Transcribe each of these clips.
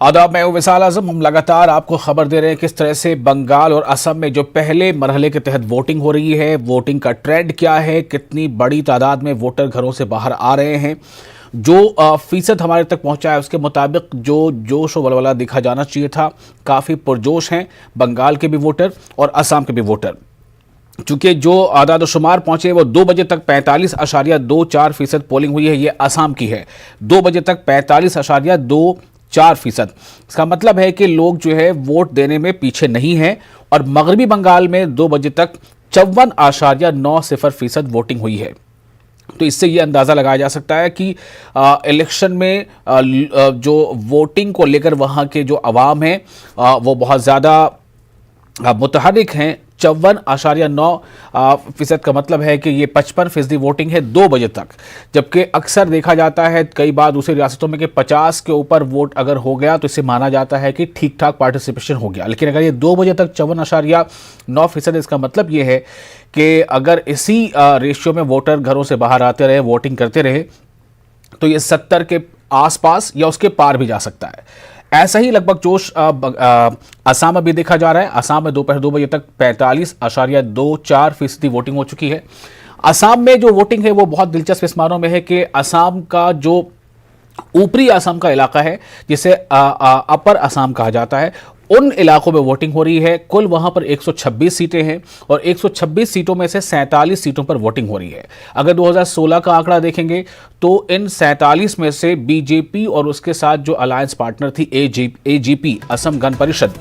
आदाब, मैं हूं विशाल आजम। हम लगातार आपको खबर दे रहे हैं किस तरह से बंगाल और असम में जो पहले मरहले के तहत वोटिंग हो रही है, वोटिंग का ट्रेंड क्या है, कितनी बड़ी तादाद में वोटर घरों से बाहर आ रहे हैं। जो फीसद हमारे तक पहुंचा है उसके मुताबिक जो जोश और वलवला दिखा जाना चाहिए था, काफ़ी पुरजोश हैं बंगाल के भी वोटर और असम के भी वोटर। चूंकि जो आदाद शुमार पहुंचे वो 2 बजे तक 45.24% पोलिंग हुई है, ये असम की है। 2 बजे तक 45.24%। इसका मतलब है कि लोग जो है वोट देने में पीछे नहीं हैं। और मगरबी बंगाल में 2 बजे तक 54.90% वोटिंग हुई है। तो इससे ये अंदाज़ा लगाया जा सकता है कि इलेक्शन में जो वोटिंग को लेकर वहाँ के जो अवाम हैं वो बहुत ज़्यादा मुतहरिक हैं। 54.9% का मतलब है कि ये 55% वोटिंग है 2 बजे तक। जबकि अक्सर देखा जाता है कई बार दूसरी रियासतों में कि 50 के ऊपर वोट अगर हो गया तो इसे माना जाता है कि ठीक ठाक पार्टिसिपेशन हो गया। लेकिन अगर ये 2 बजे तक 54.9%, इसका मतलब ये है कि अगर इसी रेशियो में वोटर घरों से बाहर आते रहे, वोटिंग करते रहे, तो ये 70 के आसपास या उसके पार भी जा सकता है। ऐसा ही लगभग जोश असम में भी देखा जा रहा है। असम में दोपहर 2 बजे तक 45.24% वोटिंग हो चुकी है। असम में जो वोटिंग है वो बहुत दिलचस्प इस मानों में है कि असम का जो ऊपरी असम का इलाका है, जिसे अपर असम कहा जाता है, उन इलाकों में वोटिंग हो रही है। कुल वहां पर 126 सीटें हैं और 126 सीटों में से 47 सीटों पर वोटिंग हो रही है। अगर 2016 का आंकड़ा देखेंगे तो इन 47 में से बीजेपी और उसके साथ जो अलायंस पार्टनर थी एजीपी असम गण परिषद,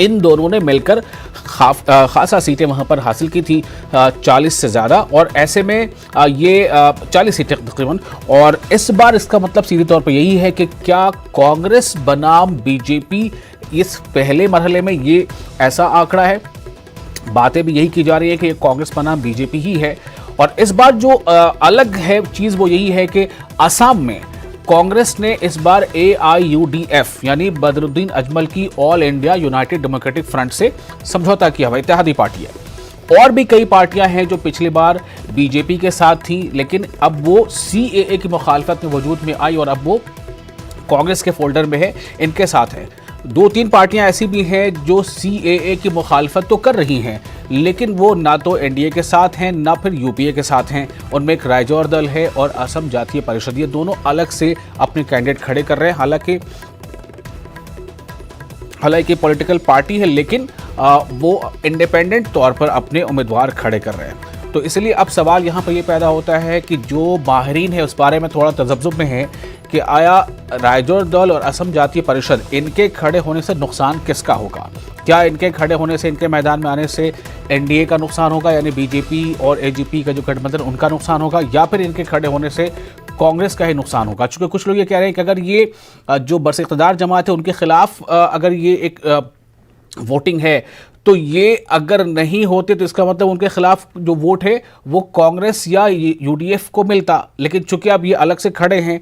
इन दोनों ने मिलकर खासा सीटें वहां पर हासिल की थी, 40 से ज़्यादा। और ऐसे में ये 40 सीटें तकरीबन। और इस बार इसका मतलब सीधे तौर पर यही है कि क्या कांग्रेस बनाम बीजेपी इस पहले मरहले में, ये ऐसा आंकड़ा है। बातें भी यही की जा रही है कि कांग्रेस बनाम बीजेपी ही है। और इस बार जो अलग है चीज़ वो यही है कि असम में कांग्रेस ने इस बार AIUDF यानी बदरुद्दीन अजमल की all India United democratic front से समझौता किया हुआ इत्तेहादी पार्टी है। और भी कई पार्टियां हैं जो पिछली बार बीजेपी के साथ थी, लेकिन अब वो CAA की मुखालफत में वजूद में आई और अब वो कांग्रेस के फोल्डर में है, इनके साथ है। 2-3 पार्टियां ऐसी भी हैं जो CAA की मुखालफत तो कर रही हैं, लेकिन वो ना तो NDA के साथ हैं ना फिर UPA के साथ हैं। उनमें एक रायजोर दल है और असम जातीय परिषद, ये दोनों अलग से अपने कैंडिडेट खड़े कर रहे हैं। हालांकि पॉलिटिकल पार्टी है, लेकिन वो इंडिपेंडेंट तौर पर अपने उम्मीदवार खड़े कर रहे हैं। तो इसलिए अब सवाल यहाँ पर ये पैदा होता है कि जो माहिरीन है उस बारे में थोड़ा तजब्जुब में है कि आया रायजोर दल और असम जातीय परिषद, इनके खड़े होने से नुकसान किसका होगा? क्या इनके खड़े होने से, इनके मैदान में आने से NDA का नुकसान होगा, यानी बीजेपी और AGP का जो गठबंधन उनका नुकसान होगा, या फिर इनके खड़े होने से कांग्रेस का ही नुकसान होगा? चूंकि कुछ लोग ये कह रहे हैं कि अगर ये जो बरइख्तियार जमात है उनके खिलाफ अगर ये एक वोटिंग है तो ये अगर नहीं होते तो इसका मतलब उनके खिलाफ जो वोट है वो कांग्रेस या UDF को मिलता। लेकिन चूंकि अब ये अलग से खड़े हैं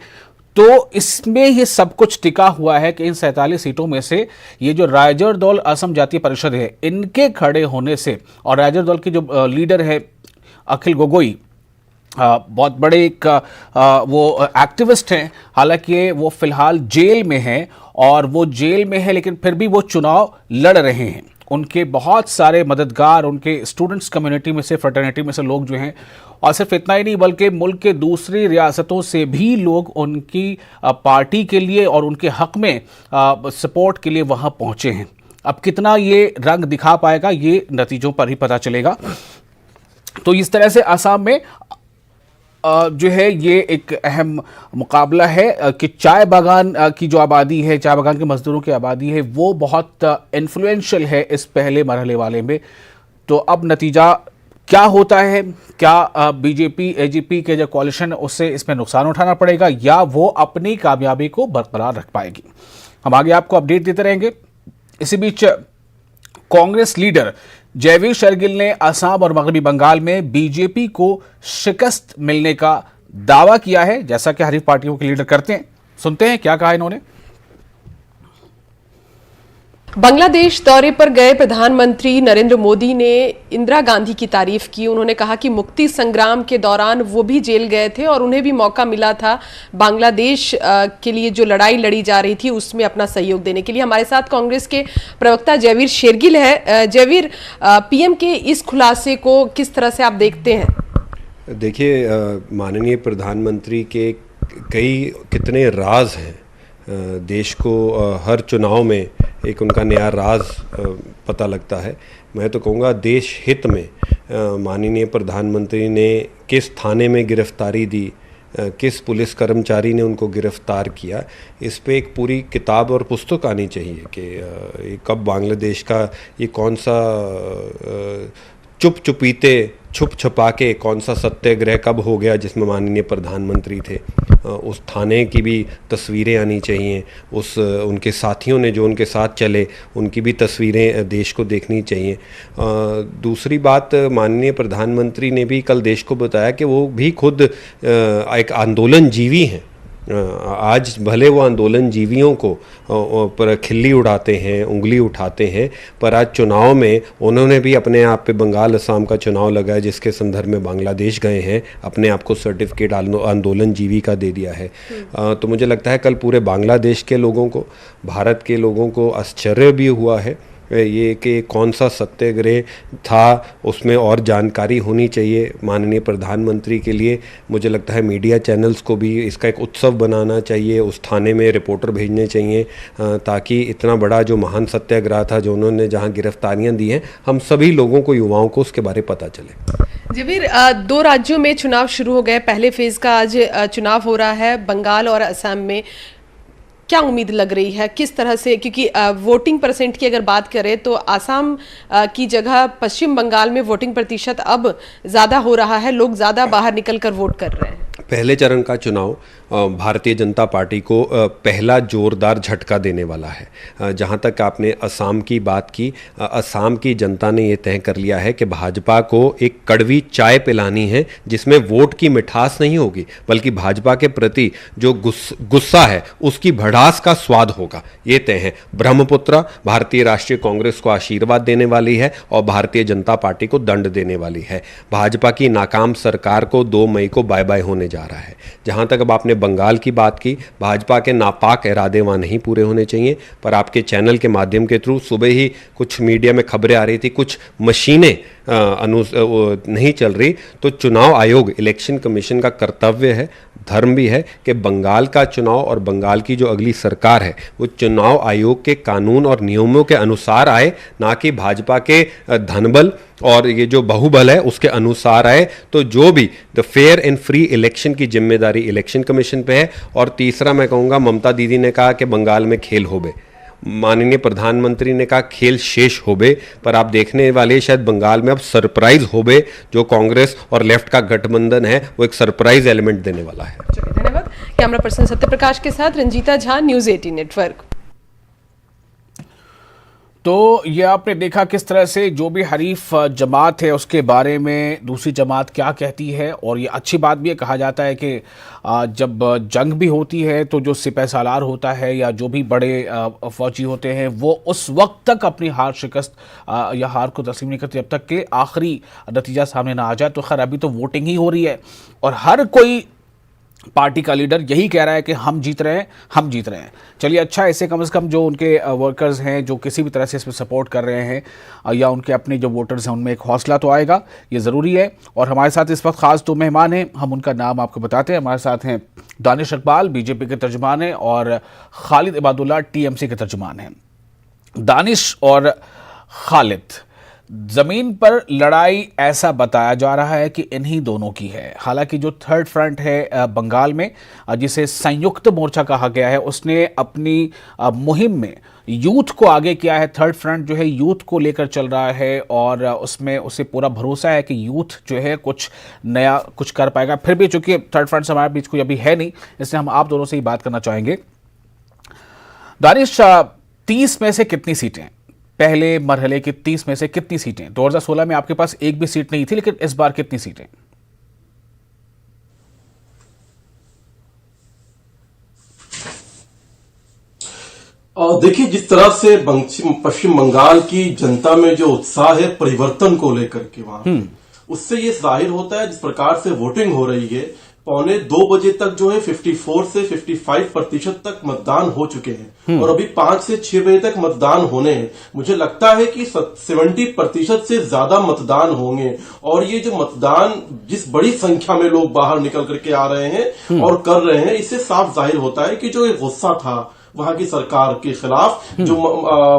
तो इसमें ये सब कुछ टिका हुआ है कि इन 47 सीटों में से ये जो रायजोर दल असम जातीय परिषद है, इनके खड़े होने से, और रायजोर दल के जो लीडर है अखिल गोगोई, बहुत बड़े एक वो एक्टिविस्ट हैं। हालांकि वो फिलहाल जेल में हैं, और वो जेल में है लेकिन फिर भी वो चुनाव लड़ रहे हैं। उनके बहुत सारे मददगार, उनके स्टूडेंट्स कम्युनिटी में से, फ्रेटर्निटी में से लोग जो हैं, और सिर्फ इतना ही नहीं बल्कि मुल्क के दूसरी रियासतों से भी लोग उनकी पार्टी के लिए और उनके हक में सपोर्ट के लिए वहाँ पहुँचे हैं। अब कितना ये रंग दिखा पाएगा ये नतीजों पर ही पता चलेगा। तो इस तरह से असम में जो है ये एक अहम मुकाबला है कि चाय बागान की जो आबादी है, चाय बागान के मजदूरों की आबादी है, वो बहुत इन्फ्लुएंशियल है इस पहले मरहले वाले में। तो अब नतीजा क्या होता है? क्या बीजेपी AGP के जो कॉलिशन है उससे इसमें नुकसान उठाना पड़ेगा, या वो अपनी कामयाबी को बरकरार रख पाएगी? हम आगे आपको अपडेट देते रहेंगे। इसी बीच कांग्रेस लीडर जयवीर शर्गिल ने असम और मगरबी बंगाल में बीजेपी को शिकस्त मिलने का दावा किया है, जैसा कि हरीफ पार्टियों के लीडर करते हैं। सुनते हैं क्या कहा इन्होंने। बांग्लादेश दौरे पर गए प्रधानमंत्री नरेंद्र मोदी ने इंदिरा गांधी की तारीफ की। उन्होंने कहा कि मुक्ति संग्राम के दौरान वो भी जेल गए थे और उन्हें भी मौका मिला था बांग्लादेश के लिए जो लड़ाई लड़ी जा रही थी उसमें अपना सहयोग देने के लिए। हमारे साथ कांग्रेस के प्रवक्ता जयवीर शेरगिल है। जयवीर, पीएम के इस खुलासे को किस तरह से आप देखते हैं? देखिए, माननीय प्रधानमंत्री के कितने राज हैं। देश को हर चुनाव में एक उनका नया राज पता लगता है। मैं तो कहूँगा देश हित में माननीय प्रधानमंत्री ने किस थाने में गिरफ्तारी दी, किस पुलिस कर्मचारी ने उनको गिरफ्तार किया, इस पे एक पूरी किताब और पुस्तक आनी चाहिए कि ये कब बांग्लादेश का ये कौन सा छुप छुपा के कौन सा सत्याग्रह कब हो गया जिसमें माननीय प्रधानमंत्री थे। उस थाने की भी तस्वीरें आनी चाहिए, उनके साथियों ने जो उनके साथ चले उनकी भी तस्वीरें देश को देखनी चाहिए। दूसरी बात, माननीय प्रधानमंत्री ने भी कल देश को बताया कि वो भी खुद एक आंदोलन जीवी हैं। आज भले वो आंदोलन जीवियों को पर खिल्ली उड़ाते हैं, उंगली उठाते हैं, पर आज चुनाव में उन्होंने भी अपने आप पे बंगाल असम का चुनाव लगा है जिसके संदर्भ में बांग्लादेश गए हैं, अपने आप को सर्टिफिकेट आंदोलन जीवी का दे दिया है। तो मुझे लगता है कल पूरे बांग्लादेश के लोगों को, भारत के लोगों को आश्चर्य भी हुआ है ये कि कौन सा सत्याग्रह था, उसमें और जानकारी होनी चाहिए माननीय प्रधानमंत्री के लिए। मुझे लगता है मीडिया चैनल्स को भी इसका एक उत्सव बनाना चाहिए, उस थाने में रिपोर्टर भेजने चाहिए ताकि इतना बड़ा जो महान सत्याग्रह था, जो उन्होंने जहां गिरफ्तारियां दी हैं, हम सभी लोगों को, युवाओं को उसके बारे में पता चले। जबीर, 2 राज्यों में चुनाव शुरू हो गए। पहले फेज का आज चुनाव हो रहा है बंगाल और असम में। क्या उम्मीद लग रही है, किस तरह से, क्योंकि वोटिंग परसेंट की अगर बात करें तो आसाम की जगह पश्चिम बंगाल में वोटिंग प्रतिशत अब ज़्यादा हो रहा है, लोग ज़्यादा बाहर निकलकर वोट कर रहे हैं। पहले चरण का चुनाव भारतीय जनता पार्टी को पहला जोरदार झटका देने वाला है। जहां तक आपने असम की बात की, असम की जनता ने ये तय कर लिया है कि भाजपा को एक कड़वी चाय पिलानी है जिसमें वोट की मिठास नहीं होगी, बल्कि भाजपा के प्रति जो गुस्सा है उसकी भड़ास का स्वाद होगा। ये तय है। ब्रह्मपुत्र भारतीय राष्ट्रीय कांग्रेस को आशीर्वाद देने वाली है और भारतीय जनता पार्टी को दंड देने वाली है। भाजपा की नाकाम सरकार को 2 मई को बाय बाय होने जा रहा है। जहां तक अब आपने बंगाल की बात की, भाजपा के नापाक इरादे वहां नहीं पूरे होने चाहिए, पर आपके चैनल के माध्यम के थ्रू सुबह ही कुछ मीडिया में खबरें आ रही थी, कुछ मशीनें नहीं चल रही। तो चुनाव आयोग, इलेक्शन कमीशन का कर्तव्य है, धर्म भी है कि बंगाल का चुनाव और बंगाल की जो अगली सरकार है वो चुनाव आयोग के कानून और नियमों के अनुसार आए, ना कि भाजपा के धनबल और ये जो बाहुबल है उसके अनुसार आए। तो जो भी the fair and free election की जिम्मेदारी इलेक्शन कमीशन पे है। और तीसरा मैं कहूँगा, ममता दीदी ने कहा कि बंगाल में खेल होबे, माननीय प्रधानमंत्री ने कहा खेल शेष होबे, पर आप देखने वाले शायद बंगाल में अब सरप्राइज होबे। जो कांग्रेस और लेफ्ट का गठबंधन है वो एक सरप्राइज एलिमेंट देने वाला है। धन्यवाद। कैमरा पर्सन सत्यप्रकाश के साथ रंजीता झा, न्यूज़ 18 नेटवर्क। तो ये आपने देखा किस तरह से जो भी हरीफ जमात है उसके बारे में दूसरी जमात क्या कहती है। और ये अच्छी बात भी है, कहा जाता है कि जब जंग भी होती है तो जो सिपह सालार होता है या जो भी बड़े फौजी होते हैं वो उस वक्त तक अपनी हार शिकस्त या हार को तस्लीम नहीं करते जब तक कि आखिरी नतीजा सामने ना आ जाए। तो खैर अभी तो वोटिंग ही हो रही है और हर कोई पार्टी का लीडर यही कह रहा है कि हम जीत रहे हैं, हम जीत रहे हैं। चलिए अच्छा, ऐसे कम से कम जो उनके वर्कर्स हैं जो किसी भी तरह से इसमें सपोर्ट कर रहे हैं या उनके अपने जो वोटर्स हैं उनमें एक हौसला तो आएगा, ये ज़रूरी है। और हमारे साथ इस वक्त ख़ास 2 मेहमान हैं, हम उनका नाम आपको बताते हैं। हमारे साथ हैं दानिश इकबाल, बीजेपी के तर्जुमान हैं, और खालिद इबादुल्ला, टीएमसी के तर्जुमान हैं। दानिश और खालिद, जमीन पर लड़ाई ऐसा बताया जा रहा है कि इन्हीं दोनों की है। हालांकि जो थर्ड फ्रंट है बंगाल में, जिसे संयुक्त मोर्चा कहा गया है, उसने अपनी मुहिम में यूथ को आगे किया है। थर्ड फ्रंट जो है यूथ को लेकर चल रहा है और उसमें उसे पूरा भरोसा है कि यूथ जो है कुछ नया कुछ कर पाएगा। फिर भी चूंकि थर्ड फ्रंट से हमारे बीच कोई अभी है नहीं, इसलिए हम आप दोनों से ही बात करना चाहेंगे। दानिश, 30 में से कितनी सीटें, पहले मरहले की 30 में से कितनी सीटें? 2016 में आपके पास एक भी सीट नहीं थी, लेकिन इस बार कितनी सीटें? और देखिए, जिस तरह से पश्चिम बंगाल की जनता में जो उत्साह है परिवर्तन को लेकर के वहां, उससे ये जाहिर होता है जिस प्रकार से वोटिंग हो रही है, 1:45 बजे तक जो है 54 से 55% तक मतदान हो चुके हैं और अभी 5 से 6 बजे तक मतदान होने हैं। मुझे लगता है कि 70% से ज्यादा मतदान होंगे और ये जो मतदान जिस बड़ी संख्या में लोग बाहर निकल करके आ रहे हैं और कर रहे हैं, इससे साफ जाहिर होता है कि जो एक गुस्सा था वहां की सरकार के खिलाफ, जो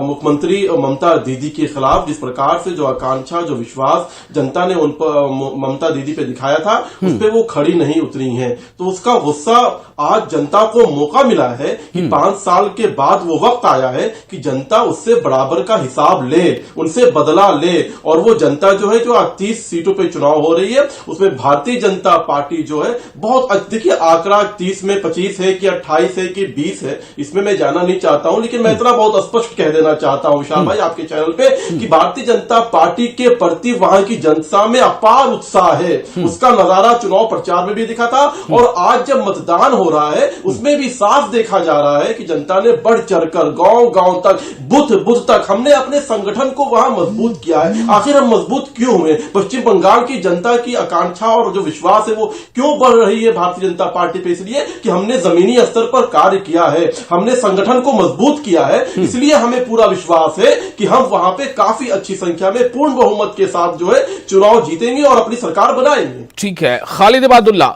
मुख्यमंत्री ममता दीदी के खिलाफ जिस प्रकार से जो आकांक्षा, जो विश्वास जनता ने उन पर ममता दीदी पे दिखाया था, उस पे वो खड़ी नहीं उतरी हैं। तो उसका गुस्सा आज जनता को मौका मिला है कि 5 साल के बाद वो वक्त आया है कि जनता उससे बराबर का हिसाब ले, उनसे बदला ले। और वो जनता जो है, जो आज 30 सीटों पे चुनाव हो रही है, उसमें भारतीय जनता पार्टी जो है बहुत, देखिए आंकड़ा 30 में 25 है कि 28 है कि 20 है, इसमें मैं जाना नहीं चाहता हूं, लेकिन मैं इतना बहुत स्पष्ट कह देना चाहता हूं विशाल भाई आपके चैनल पे कि भारतीय जनता पार्टी के प्रति वहां की जनता में अपार उत्साह है। उसका नजारा चुनाव प्रचार में भी दिखा था और आज जब मतदान हो रहा है उसमें भी साफ देखा जा रहा है कि जनता ने बढ़ चढ़कर गांव गांव तक, बूथ तक हमने अपने संगठन को वहां मजबूत किया है। आखिर हम मजबूत क्यों हुए? पश्चिम बंगाल की जनता की आकांक्षा और जो विश्वास है वो क्यों बढ़ रही है भारतीय जनता पार्टी पे? इसलिए कि हमने जमीनी स्तर पर कार्य किया है, हमने संगठन को मजबूत किया है, इसलिए हमें पूरा विश्वास है कि हम वहां पे काफी अच्छी संख्या में पूर्ण बहुमत के साथ जो है चुनाव जीतेंगे और अपनी सरकार बनाएंगे। ठीक है खालिद इबादुल्ला,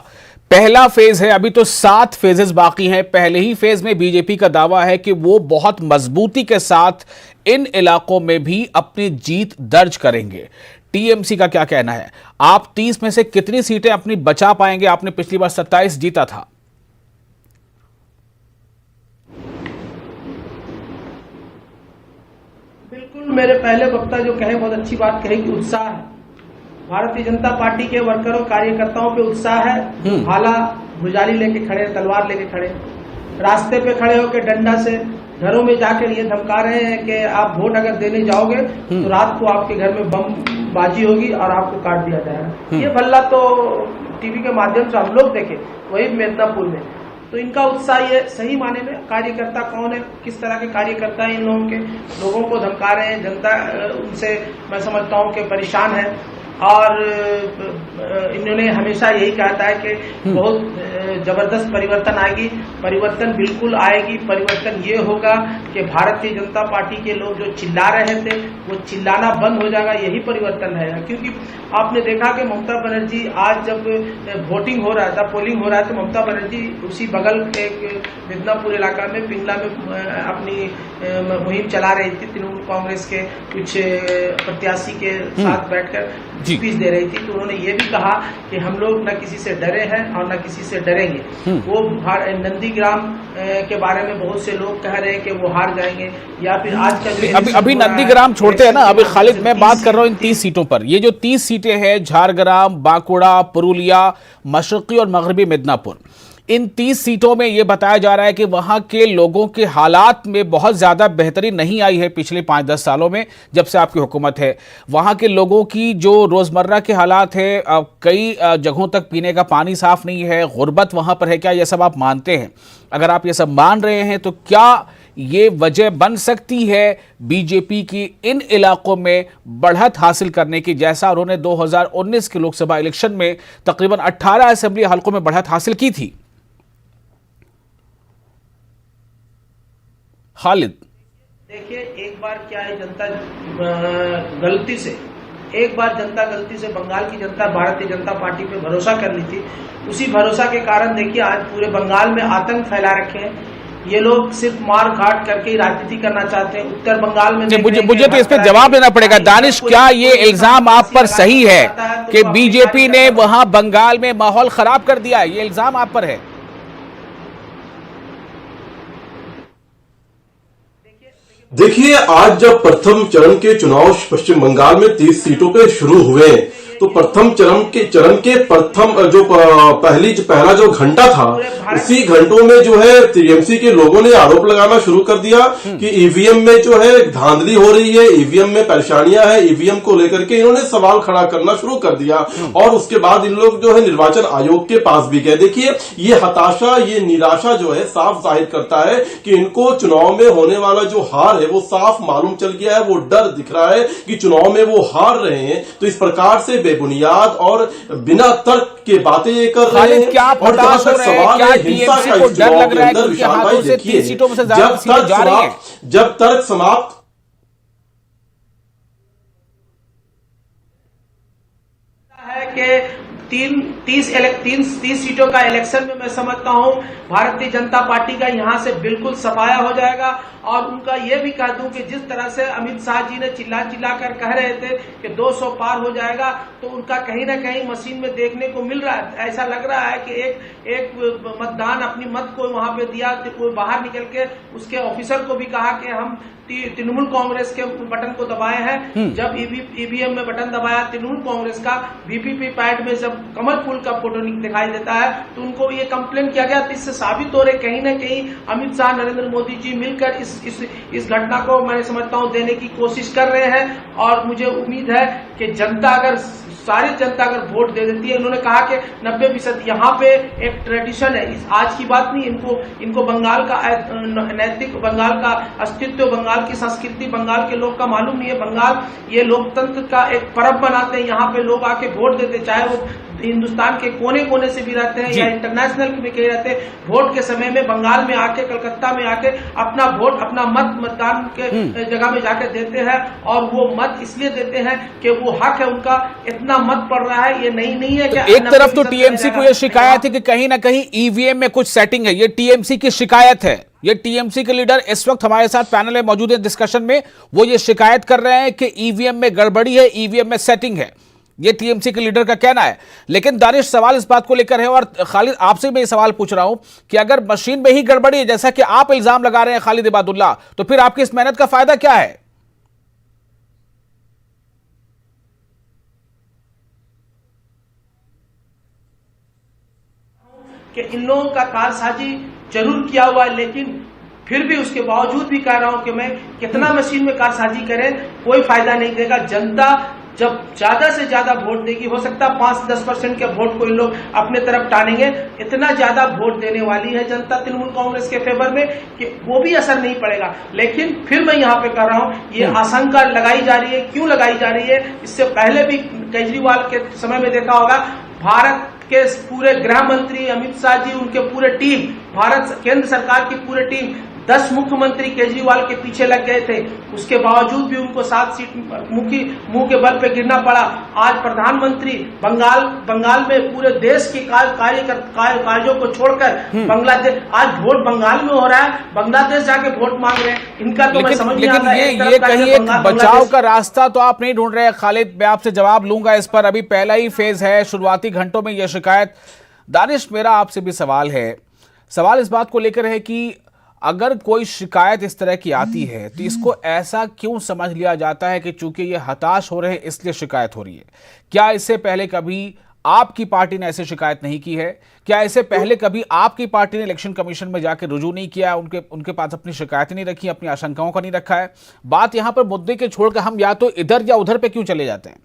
पहला फेज है, अभी तो 7 फेजेस बाकी हैं। पहले ही फेज में बीजेपी का दावा है कि वो बहुत मजबूती के साथ इन इलाकों में भी अपनी जीत दर्ज करेंगे। टीएमसी का क्या कहना है? आप 30 में से कितनी सीटें अपनी बचा पाएंगे? आपने पिछली बार 27 जीता था। बिल्कुल, मेरे पहले वक्ता जो कहे बहुत अच्छी बात कहे कि उत्साह है। भारतीय जनता पार्टी के वर्करों कार्यकर्ताओं पे उत्साह है। भाला भुजाली लेके खड़े, तलवार लेके खड़े, रास्ते पे खड़े होकर डंडा से घरों में जाकर ये धमका रहे हैं कि आप वोट अगर देने जाओगे तो रात को आपके घर में बम बाजी होगी और आपको काट दिया जाएगा। ये भल्ला तो टीवी के माध्यम से हम लोग देखे, वही मिदनापुर में। तो इनका उत्साह ये सही माने में, कार्यकर्ता कौन है, किस तरह के कार्यकर्ता इन लोगों के, लोगों को धमका रहे हैं। जनता उनसे मैं समझता हूँ कि परेशान है और इन्होंने हमेशा यही कहता है कि बहुत जबरदस्त परिवर्तन आएगी। परिवर्तन बिल्कुल आएगी। परिवर्तन ये होगा कि भारतीय जनता पार्टी के लोग जो चिल्ला रहे थे वो चिल्लाना बंद हो जाएगा, यही परिवर्तन है। क्योंकि आपने देखा कि ममता बनर्जी आज जब वोटिंग हो रहा था, पोलिंग हो रहा था, ममता बनर्जी उसी बगल एक मिदनापुर इलाका में, पिंगला में अपनी मुहिम चला रही थी। तृणमूल कांग्रेस के कुछ प्रत्याशी के साथ बैठकर स्पीच दे रही थी। तो उन्होंने ये भी कहा कि हम लोग न किसी से डरे हैं और न किसी से डरेंगे। वो नंदीग्राम के बारे में बहुत से लोग कह रहे हैं कि वो हार जाएंगे, या फिर आज का अभी नंदीग्राम छोड़ते हैं ना, अभी खालिद मैं बात कर रहा हूं इन 30 सीटों पर। ये जो 30 सीटें हैं, झारग्राम, बांकुड़ा, पुरुलिया, मशरकी और मगरबी मिदनापुर, इन 30 सीटों में यह बताया जा रहा है कि वहां के लोगों के हालात में बहुत ज्यादा बेहतरी नहीं आई है पिछले 5-10 सालों में, जब से आपकी हुकूमत है। वहां के लोगों की जो रोजमर्रा के हालात है, कई जगहों तक पीने का पानी साफ नहीं है, गुर्बत वहां पर है। क्या यह सब आप मानते हैं? अगर आप ये सब मान रहे हैं तो क्या ये वजह बन सकती है बीजेपी की इन इलाकों में बढ़त हासिल करने की, जैसा उन्होंने 2019 के लोकसभा इलेक्शन में तकरीबन 18 असेंबली हलकों में बढ़त हासिल की थी? खालिद, देखिए, एक बार क्या है, जनता गलती से, एक बार जनता गलती से, बंगाल की जनता भारतीय जनता पार्टी पे भरोसा कर ली थी। उसी भरोसा के कारण देखिए आज पूरे बंगाल में आतंक फैला रखे हैं। ये लोग सिर्फ मार काट करके ही राजनीति करना चाहते हैं। उत्तर बंगाल में मुझे तो इस पे जवाब देना पड़ेगा। दानिश, क्या ये इल्जाम आप पर सही है कि बीजेपी ने वहां बंगाल में माहौल खराब कर दिया है? ये इल्जाम आप पर है? देखिए, आज जब प्रथम चरण के चुनाव पश्चिम बंगाल में 30 सीटों पे शुरू हुए तो प्रथम चरण के प्रथम पहला जो घंटा था, उसी घंटों में जो है टीएमसी के लोगों ने आरोप लगाना शुरू कर दिया कि ईवीएम में जो है धांधली हो रही है, ईवीएम में परेशानियां हैं। ईवीएम को लेकर के इन्होंने सवाल खड़ा करना शुरू कर दिया और उसके बाद इन लोग जो है निर्वाचन आयोग के पास भी गए। देखिए, ये हताशा, ये निराशा जो है साफ जाहिर करता है कि इनको चुनाव में होने वाला जो हार है वो साफ मालूम चल गया है। वो डर दिख रहा है कि चुनाव में वो हार रहे हैं, तो इस प्रकार से बेबुनियाद और बिना तर्क के बातें ये कर रहे हैं। क्या और जहां तक सवाल है हिंसा का इस चुनाव के अंदर, विशाल भाई देखिए, जब तर्क समाप्त है कि 30 सीटों का इलेक्शन में मैं समझता हूं भारतीय जनता पार्टी का यहां से बिल्कुल सफाया हो जाएगा। और उनका ये भी कह दूं कि जिस तरह से अमित शाह जी ने चिल्ला कर कह रहे थे कि 200 पार हो जाएगा, तो उनका कहीं ना कहीं मशीन में देखने को मिल रहा है। ऐसा लग रहा है कि एक मतदान अपनी मत को वहां पे दिया, कोई बाहर निकल के उसके ऑफिसर को भी कहा कि हम तृणमूल कांग्रेस के बटन को दबाए हैं। जब ईवीएम में बटन दबाया तृणमूल कांग्रेस का, वीवीपी पैड में जब कमल फूल का फोटो दिखाई देता है, तो उनको ये कंप्लेन किया गया। तो इससे साबित हो रहे कहीं ना कहीं अमित शाह, नरेंद्र मोदी जी मिलकर इस घटना को मैं समझता हूं देने की कोशिश कर रहे हैं। और मुझे उम्मीद है कि जनता अगर सारी जनता अगर वोट दे देती है, उन्होंने कहा कि 90%, यहाँ पे एक ट्रेडिशन है, इस आज की बात नहीं, इनको बंगाल का नैतिक, बंगाल का अस्तित्व, बंगाल की संस्कृति, बंगाल के लोग का मालूम नहीं है। बंगाल ये लोकतंत्र का एक पर्व बनाते हैं, यहाँ पे लोग आके वोट देते, चाहे वो हिंदुस्तान के कोने कोने से भी रहते हैं या इंटरनेशनल में कहीं रहते हैं। वोट के समय में बंगाल में आके, कलकत्ता में आके अपना वोट, अपना मत मतदान के जगह में जाके देते हैं। और वो मत इसलिए देते हैं कि वो हक है उनका, इतना मत पड़ रहा है, ये नहीं है कि एक तरफ तो टीएमसी को यह शिकायत है कि कहीं ना कहीं ईवीएम में कुछ सेटिंग है, ये टीएमसी की शिकायत है। ये टीएमसी के लीडर इस वक्त हमारे साथ पैनल में मौजूद है डिस्कशन में, वो ये शिकायत कर रहे हैं कि ईवीएम में गड़बड़ी है, ईवीएम में सेटिंग है। ये टीएमसी के लीडर का कहना है। लेकिन दानिश, सवाल इस बात को लेकर है, और खालिद आपसे मैं ये सवाल पूछ रहा हूं कि अगर मशीन में ही गड़बड़ी है, जैसा कि आप इल्जाम लगा रहे हैं खालिद इबादुल्ला, तो फिर आपकी इस मेहनत का फायदा क्या है? कि इन लोगों का कारसाजी जरूर किया हुआ है, लेकिन फिर भी उसके बावजूद भी कह रहा हूं कि मैं कितना मशीन में कारसाजी करें, कोई फायदा नहीं देगा। जनता जब ज्यादा से ज्यादा वोट देगी, हो सकता है 5-10% के वोट को इन लोग अपने तरफ टानेंगे, इतना ज्यादा वोट देने वाली है जनता तृणमूल कांग्रेस के फेवर में कि वो भी असर नहीं पड़ेगा। लेकिन फिर मैं यहाँ पे कर रहा हूँ, ये आशंका लगाई जा रही है। क्यों लगाई जा रही है? इससे पहले भी केजरीवाल के समय में देखा होगा, भारत के पूरे गृह मंत्री अमित शाह जी, उनके पूरे टीम, भारत केंद्र सरकार की पूरे टीम, 10 मुख्यमंत्री केजरीवाल के पीछे लग गए थे। उसके बावजूद भी उनको 7 सीट मुंह के बल पे गिरना पड़ा। आज प्रधानमंत्री बंगाल में पूरे देश के कार्यों को छोड़कर बांग्लादेश, आज वोट बंगाल में हो रहा है, बांग्लादेश जाके वोट मांग रहे हैं। इनका तो मैं समझ नहीं आता है। ये कहीं एक बचाव का रास्ता तो आप नहीं ढूंढ रहे खालिद? मैं आपसे जवाब लूंगा इस पर, अभी पहला ही फेज है, शुरुआती घंटों में यह शिकायत। दानिश, मेरा आपसे भी सवाल है, सवाल इस बात को लेकर है कि अगर कोई शिकायत इस तरह की आती है तो इसको ऐसा क्यों समझ लिया जाता है कि चूंकि ये हताश हो रहे हैं इसलिए शिकायत हो रही है? क्या इससे पहले कभी आपकी पार्टी ने ऐसी शिकायत नहीं की है? क्या इससे पहले कभी आपकी पार्टी ने इलेक्शन कमीशन में जाकर रुजू नहीं किया, उनके पास अपनी शिकायतें नहीं रखी, अपनी आशंकाओं का नहीं रखा है? बात यहां पर मुद्दे के छोड़कर हम या तो इधर या उधर पे क्यों चले जाते हैं?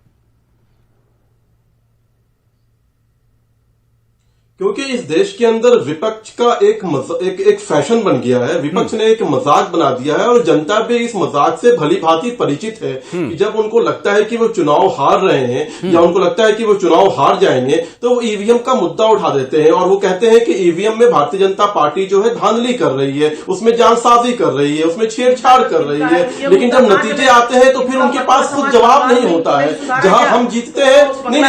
क्योंकि इस देश के अंदर विपक्ष का एक फैशन बन गया है। विपक्ष ने एक मजाक बना दिया है और जनता भी इस मजाक से भली भांति परिचित है कि जब उनको लगता है कि वो चुनाव हार रहे हैं या उनको लगता है कि वो चुनाव हार जाएंगे, तो वो ईवीएम का मुद्दा उठा देते हैं और वो कहते हैं कि ईवीएम में भारतीय जनता पार्टी जो है धांधली कर रही है, उसमें जालसाजी कर रही है, उसमें छेड़छाड़ कर रही है। लेकिन जब नतीजे आते हैं तो फिर उनके पास खुद जवाब नहीं होता है। जहां हम जीतते हैं, नहीं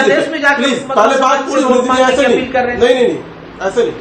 प्लीज पहले बात पूरी होने दीजिए, ऐसे नहीं, ऐसे नहीं,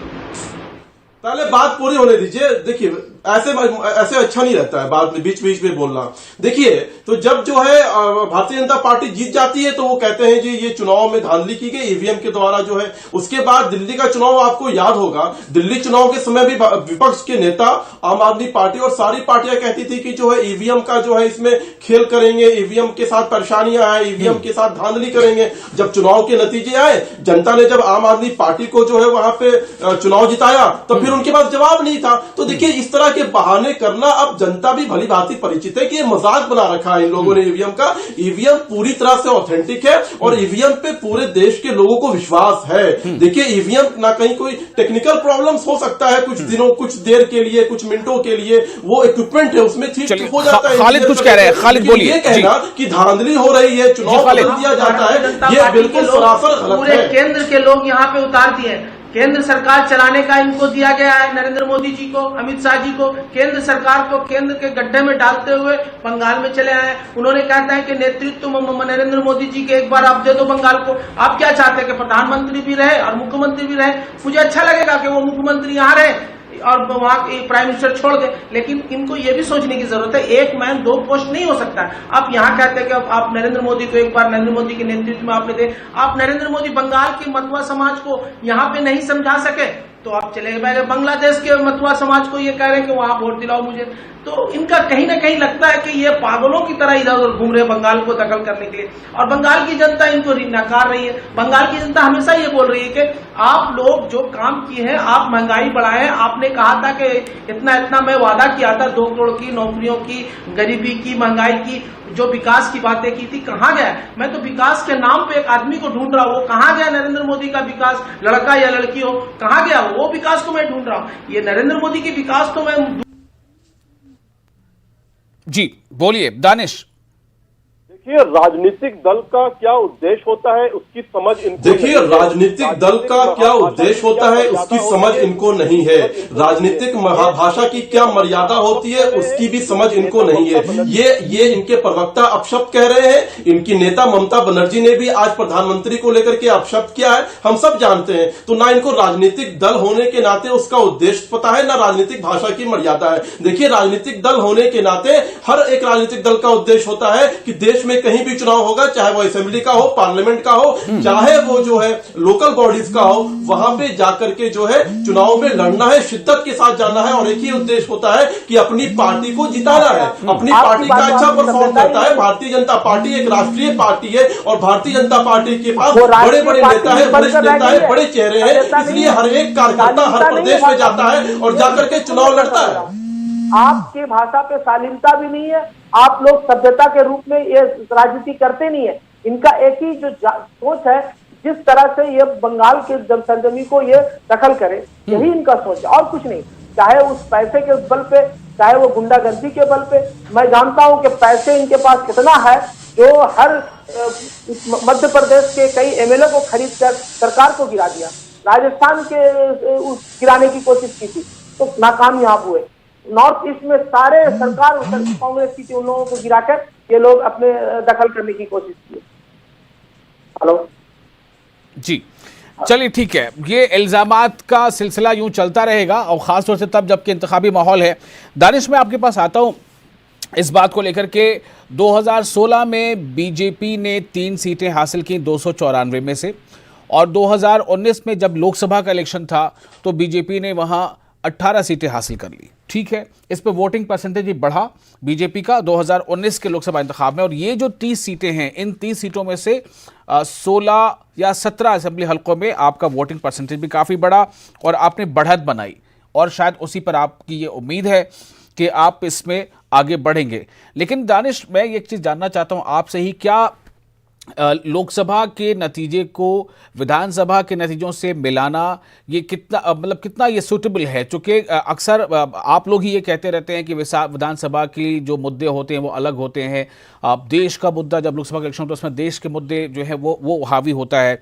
पहले बात पूरी होने दीजिए। देखिए, ऐसे ऐसे अच्छा नहीं रहता है बाद में बीच बीच में बोलना। देखिए, तो जब जो है भारतीय जनता पार्टी जीत जाती है तो वो कहते हैं जी ये चुनाव में धांधली की गई ईवीएम के द्वारा जो है। उसके बाद दिल्ली का चुनाव आपको याद होगा, दिल्ली चुनाव के समय भी विपक्ष के नेता आम आदमी पार्टी और सारी पार्टियां कहती थी कि जो है ईवीएम का जो है इसमें खेल करेंगे, ईवीएम के साथ परेशानियां आए, ईवीएम के साथ धांधली करेंगे। जब चुनाव के नतीजे आए, जनता ने जब आम आदमी पार्टी को जो है वहां पे चुनाव जिताया तो फिर उनके पास जवाब नहीं था। तो देखिए, इस तरह के बहाने करना अब जनता भी भली भांति परिचित है कि ये मजाक बना रखा है इन लोगों ने ईवीएम का। ईवीएम पूरी तरह से ऑथेंटिक है और ईवीएम पे पूरे देश के लोगों को विश्वास है। देखिए, ईवीएम ना कहीं कोई टेक्निकल प्रॉब्लम्स हो सकता है कुछ दिनों, कुछ देर के लिए, कुछ मिनटों के लिए, वो इक्विपमेंट है उसमें ठीक हो जाता है। खालिद कुछ कह रहे हैं, खालिद बोलिए। ये कहना कि धांधली हो रही है, चुनाव बदल दिया जाता है, ये बिल्कुल सरासर गलत पूरे है। केंद्र के लोग यहाँ पे उतार दिए। केंद्र सरकार चलाने का इनको दिया गया है, नरेंद्र मोदी जी को, अमित शाह जी को, केंद्र सरकार को केंद्र के गड्ढे में डालते हुए बंगाल में चले आए। उन्होंने कहता है कि नेतृत्व नरेंद्र मोदी जी के एक बार आप दे दो बंगाल को। आप क्या चाहते हैं कि प्रधानमंत्री भी रहे और मुख्यमंत्री भी रहे? मुझे अच्छा लगेगा कि वो मुख्यमंत्री यहाँ रहे और वहां प्राइम मिनिस्टर छोड़ गए, लेकिन इनको ये भी सोचने की जरूरत है, एक मैन दो पोस्ट नहीं हो सकता। आप यहाँ कहते हैं कि आप नरेंद्र मोदी को एक बार नरेंद्र मोदी के नेतृत्व में आपने दे, आप नरेंद्र मोदी बंगाल के मतुआ समाज को यहाँ पे नहीं समझा सके तो आप चले गए बांग्लादेश के मतुआ समाज को ये कह रहे हैं कि वहां वोट दिलाओ मुझे। तो इनका कहीं ना कहीं लगता है कि ये पागलों की तरह इधर उधर घूम रहे बंगाल को दखल करने के लिए, और बंगाल की जनता इनको नकार रही है। बंगाल की जनता हमेशा ये बोल रही है कि आप लोग जो काम किए हैं, आप महंगाई बढ़ाए हैं, आपने कहा था कि इतना इतना मैं वादा किया था 2 करोड़ की नौकरियों की, गरीबी की, महंगाई की, जो विकास की बातें की थी, कहाँ गया? मैं तो विकास के नाम पे एक आदमी को ढूंढ रहा हूँ, वो कहाँ गया? नरेंद्र मोदी का विकास, लड़का या लड़की हो, कहाँ गया? वो विकास को मैं ढूंढ रहा हूँ। ये नरेंद्र मोदी की विकास तो मैं। जी बोलिए दानिश। देखिए, राजनीतिक दल का क्या उद्देश्य होता है उसकी समझ इनको देखिए, राजनीतिक दल का क्या उद्देश्य होता है उसकी समझ इनको नहीं है। राजनीतिक भाषा की क्या मर्यादा होती है उसकी भी समझ इनको नहीं है। ये इनके प्रवक्ता अपशब्द कह रहे हैं। इनकी नेता ममता बनर्जी ने भी आज प्रधानमंत्री को लेकर के अपशब्द किया है, हम सब जानते हैं। तो ना इनको राजनीतिक दल होने के नाते उसका उद्देश्य पता है, ना राजनीतिक भाषा की मर्यादा है। देखिए, राजनीतिक दल होने के नाते हर एक राजनीतिक दल का उद्देश्य होता है कि देश में कहीं भी चुनाव होगा, चाहे वो असेंबली का हो, पार्लियामेंट का हो, चाहे वो जो है लोकल बॉडीज का हो, वहां पे जाकर के जो है चुनाव में लड़ना है, शिद्दत के साथ जाना है और एक ही उद्देश्य होता है कि अपनी पार्टी को जिताना है। अपनी पार्टी का अच्छा परफॉर्म करता है। भारतीय जनता पार्टी एक राष्ट्रीय पार्टी है और भारतीय जनता पार्टी के पास बड़े बड़े नेता है, वरिष्ठ नेता है, बड़े चेहरे हैं, इसलिए हर एक कार्यकर्ता हर प्रदेश में जाता है और जाकर के चुनाव लड़ता है। आपके भाषा पे शालीनता भी नहीं है, आप लोग सभ्यता के रूप में ये राजनीति करते नहीं है। इनका एक ही जो सोच है, जिस तरह से ये बंगाल के सरजमी को ये दखल करे, यही इनका सोच है और कुछ नहीं। चाहे उस पैसे के बल पे, चाहे वो गुंडागर्दी के बल पे। मैं जानता हूं कि पैसे इनके पास कितना है, जो हर मध्य प्रदेश के कई एमएलए को खरीद कर सरकार को गिरा दिया, राजस्थान के गिराने की कोशिश की थी तो नाकामयाब हुए। नॉर्थ ईस्ट में सारे सरकार कांग्रेस की थी, उन लोगों को गिराकर ये लोग अपने दखल करने की कोशिश की। हेलो जी, चलिए ठीक है, ये इल्जामात का सिलसिला यूं चलता रहेगा और खासतौर से तब जबकि इंतखाबी माहौल है। दानिश, मैं आपके पास आता हूं इस बात को लेकर के 2016 में बीजेपी ने 3 सीटें हासिल की 294 में से, और 2019 में जब लोकसभा का इलेक्शन था तो बीजेपी ने वहां 18 सीटें हासिल कर ली। ठीक है, इस पर वोटिंग परसेंटेज भी बढ़ा बीजेपी का 2019 के लोकसभा इंतखाब में, और ये जो 30 सीटें हैं, इन 30 सीटों में से 16 या 17 असेंबली हलकों में आपका वोटिंग परसेंटेज भी काफ़ी बढ़ा और आपने बढ़त बनाई, और शायद उसी पर आपकी ये उम्मीद है कि आप इसमें आगे बढ़ेंगे। लेकिन दानिश, मैं एक चीज़ जानना चाहता हूँ आपसे ही, क्या लोकसभा के नतीजे को विधानसभा के नतीजों से मिलाना ये कितना ये सूटेबल है? चूँकि अक्सर आप लोग ही ये कहते रहते हैं कि विधानसभा की जो मुद्दे होते हैं वो अलग होते हैं, देश का मुद्दा जब लोकसभा का इलेक्शन होता है उसमें देश के मुद्दे जो है वो हावी होता है।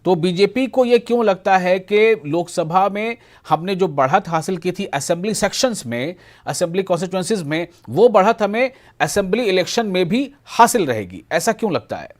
तो बीजेपी को ये क्यों लगता है कि लोकसभा में हमने जो बढ़त हासिल की थी असेंबली सेक्शंस में, असेंबली कॉन्स्टिट्यूएंसीज में, वो बढ़त हमें असेंबली इलेक्शन में भी हासिल रहेगी? ऐसा क्यों लगता है?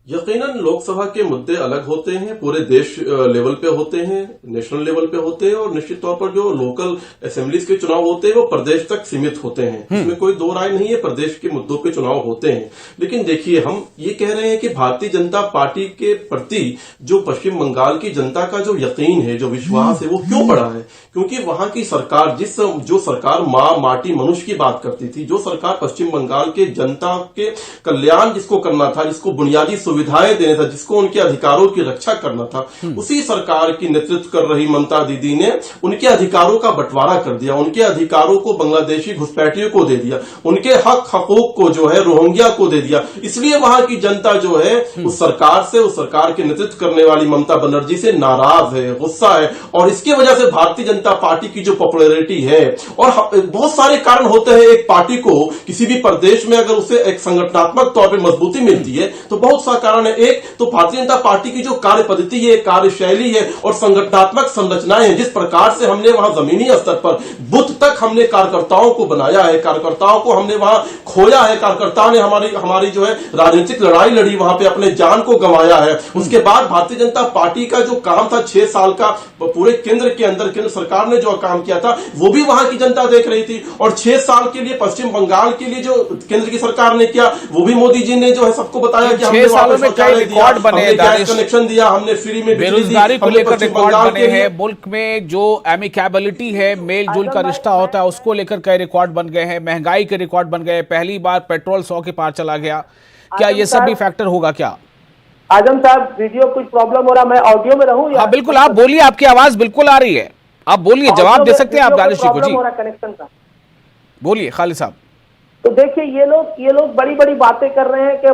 यकीनन लोकसभा के मुद्दे अलग होते हैं, पूरे देश लेवल पे होते हैं, नेशनल लेवल पे होते हैं, और निश्चित तौर पर जो लोकल असेंबलीज के चुनाव होते हैं वो प्रदेश तक सीमित होते हैं। इसमें कोई दो राय नहीं है, प्रदेश के मुद्दों पे चुनाव होते हैं। लेकिन देखिए, हम ये कह रहे हैं कि भारतीय जनता पार्टी के प्रति जो पश्चिम बंगाल की जनता का जो यकीन है, जो विश्वास है, वो क्यों बढ़ा है? क्योंकि वहां की सरकार जो सरकार माँ माटी मनुष्य की बात करती थी, जो सरकार पश्चिम बंगाल के जनता के कल्याण जिसको करना था, जिसको बुनियादी सुविधाएं देने था, जिसको उनके अधिकारों की रक्षा करना था, उसी सरकार की नेतृत्व कर रही ममता दीदी ने उनके अधिकारों का बंटवारा कर दिया, उनके अधिकारों को बांग्लादेशी घुसपैठियों को दे दिया, उनके हकूक को जो है रोहिंग्या को दे दिया। इसलिए वहां की जनता जो है उस सरकार के नेतृत्व करने वाली ममता बनर्जी से नाराज है, गुस्सा है, और इसकी वजह से भारतीय जनता पार्टी की जो पॉपुलैरिटी है, और बहुत सारे कारण होते हैं एक पार्टी को किसी भी प्रदेश में अगर उसे एक संगठनात्मक तौर पर मजबूती मिलती है तो बहुत सा कारण है। एक तो भारतीय जनता पार्टी की जो कार्य पद्धति है, कार्यशैली है और संगठनात्मक संरचनाएं हैं, जिस प्रकार से हमने वहां जमीनी स्तर पर बूथ तक हमने कार्यकर्ताओं को बनाया है, कार्यकर्ताओं को हमने वहां खोया है, कार्यकर्ताओं ने हमारी जो है राजनीतिक लड़ाई लड़ी, वहां पे अपने जान को गंवाया है। उसके बाद भारतीय जनता पार्टी का जो काम था 6 साल का, पूरे केंद्र सरकार ने जो काम किया था वो भी वहां की जनता देख रही थी, और 6 साल के लिए पश्चिम बंगाल के लिए जो केंद्र की सरकार ने किया वो भी मोदी जी ने जो है सबको बताया कि हमने सालों में कई रिकॉर्ड बने हैं, कनेक्शन दिया, हमने फ्री में बेरोजगारी को लेकर रिकॉर्ड बने हैं, मुल्क में जो एमिकेबिलिटी है, मेल जुल का रिश्ता होता है, उसको लेकर कई रिकॉर्ड बन गए हैं, महंगाई के रिकॉर्ड बन गए, पहली बार पेट्रोल 100 के पार चला गया। क्या ये सब भी फैक्टर होगा क्या? आजम साहब, वीडियो कुछ प्रॉब्लम हो रहा, मैं ऑडियो में रहूं? हाँ बिल्कुल, आप बोलिए, आपकी आवाज बिल्कुल आ रही है, आप बोलिए, जवाब दे सकते हैं आप दानिश जी को। जी कनेक्शन का बोलिए खालिद साहब। तो देखिए, ये लोग बड़ी बड़ी बातें कर रहे हैं कि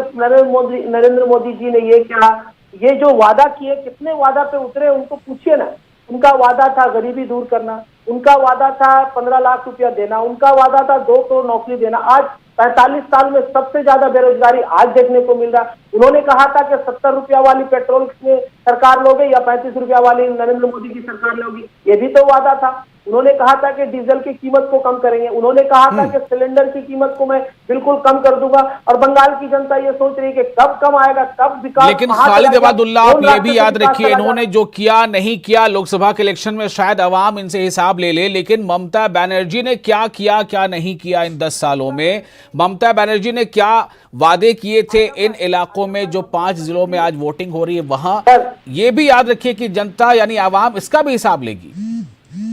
नरेंद्र मोदी जी ने ये क्या, ये जो वादा किए, कितने वादा पे उतरे उनको पूछिए ना। उनका वादा था गरीबी दूर करना, उनका वादा था 15 लाख रुपया देना, उनका वादा था 2 करोड़ नौकरी देना। आज 45 साल में सबसे ज्यादा बेरोजगारी आज देखने को मिल रहा। उन्होंने कहा था कि 70 रुपया वाली पेट्रोल में सरकार लोगे या 35 रुपया वाली नरेंद्र मोदी की सरकार लोगी, ये भी तो वादा था। उन्होंने कहा था कि डीजल की कीमत को कम करेंगे, उन्होंने कहा था कि सिलेंडर की कीमत को मैं बिल्कुल कम कर दूंगा। और बंगाल की जनता ये सोच रही है कि कब कम आएगा, कब विकास। लेकिन खालिद इबादुल्लाह, आप ये भी याद रखिए, इन्होंने जो किया नहीं किया लोकसभा के इलेक्शन में शायद अवाम इनसे हिसाब ले ले, लेकिन ममता बनर्जी ने क्या किया क्या नहीं किया इन 10 सालों में, ममता बनर्जी ने क्या वादे किए थे इन इलाकों में जो 5 जिलों में आज वोटिंग हो रही है वहां, ये भी याद रखिए कि जनता यानी अवाम इसका भी हिसाब लेगी।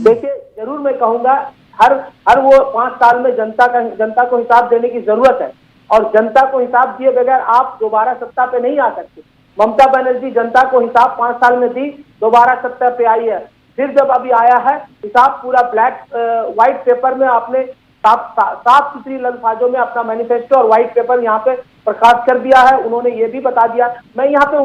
देखिए, जरूर मैं कहूंगा, हर वो 5 साल में जनता को हिसाब देने की जरूरत है, और जनता को हिसाब दिए बगैर आप दोबारा सत्ता पे नहीं आ सकते। ममता बनर्जी जनता को हिसाब 5 साल में दी, दोबारा सत्ता पे आई है। फिर जब अभी आया है हिसाब पूरा व्हाइट पेपर में आपने साफ सुथरी अल्फाजों में अपना मैनिफेस्टो और व्हाइट पेपर यहाँ पे प्रकाश कर दिया है। उन्होंने ये भी बता दिया। मैं यहाँ पे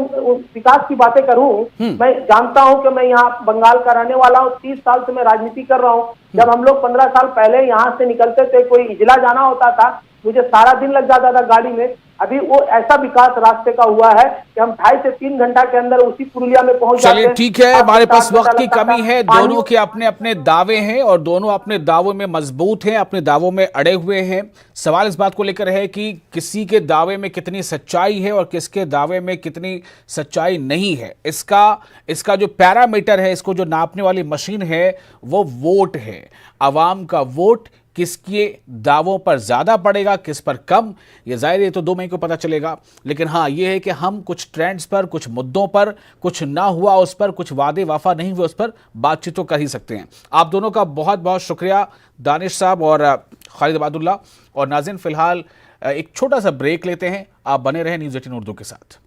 विकास की बातें करूँ, मैं जानता हूँ कि मैं यहाँ बंगाल का रहने वाला हूँ, 30 साल से मैं राजनीति कर रहा हूँ। जब हम लोग 15 साल पहले यहाँ से निकलते थे, कोई इजला जाना होता था, मुझे सारा दिन लग जाता था गाड़ी में। अभी वो ऐसा विकास रास्ते का हुआ है कि हम 2.5 से 3 घंटा के अंदर उसी पुरुलिया में पहुंच जाते हैं। चलिए ठीक है, हमारे पास वक्त की कमी है, दोनों के अपने अपने दावे हैं और दोनों अपने दावों में मजबूत हैं, अपने दावों में अड़े हुए हैं। सवाल इस बात को लेकर है कि किसी के दावे में कितनी सच्चाई है और किसके दावे में कितनी सच्चाई नहीं है। इसका जो पैरामीटर है, इसको जो नापने वाली मशीन है वो वोट है। आवाम का वोट किसके दावों पर ज्यादा पड़ेगा, किस पर कम, ये जाहिर है तो 2 मई को पता चलेगा। लेकिन हाँ, ये है कि हम कुछ ट्रेंड्स पर, कुछ मुद्दों पर, कुछ ना हुआ उस पर, कुछ वादे वफा नहीं हुए उस पर बातचीत तो कर ही सकते हैं। आप दोनों का बहुत बहुत शुक्रिया, दानिश साहब और खालिद इबादुल्लाह। और नाज़रीन, फिलहाल एक छोटा सा ब्रेक लेते हैं, आप बने रहें न्यूज़ 18 उर्दू के साथ।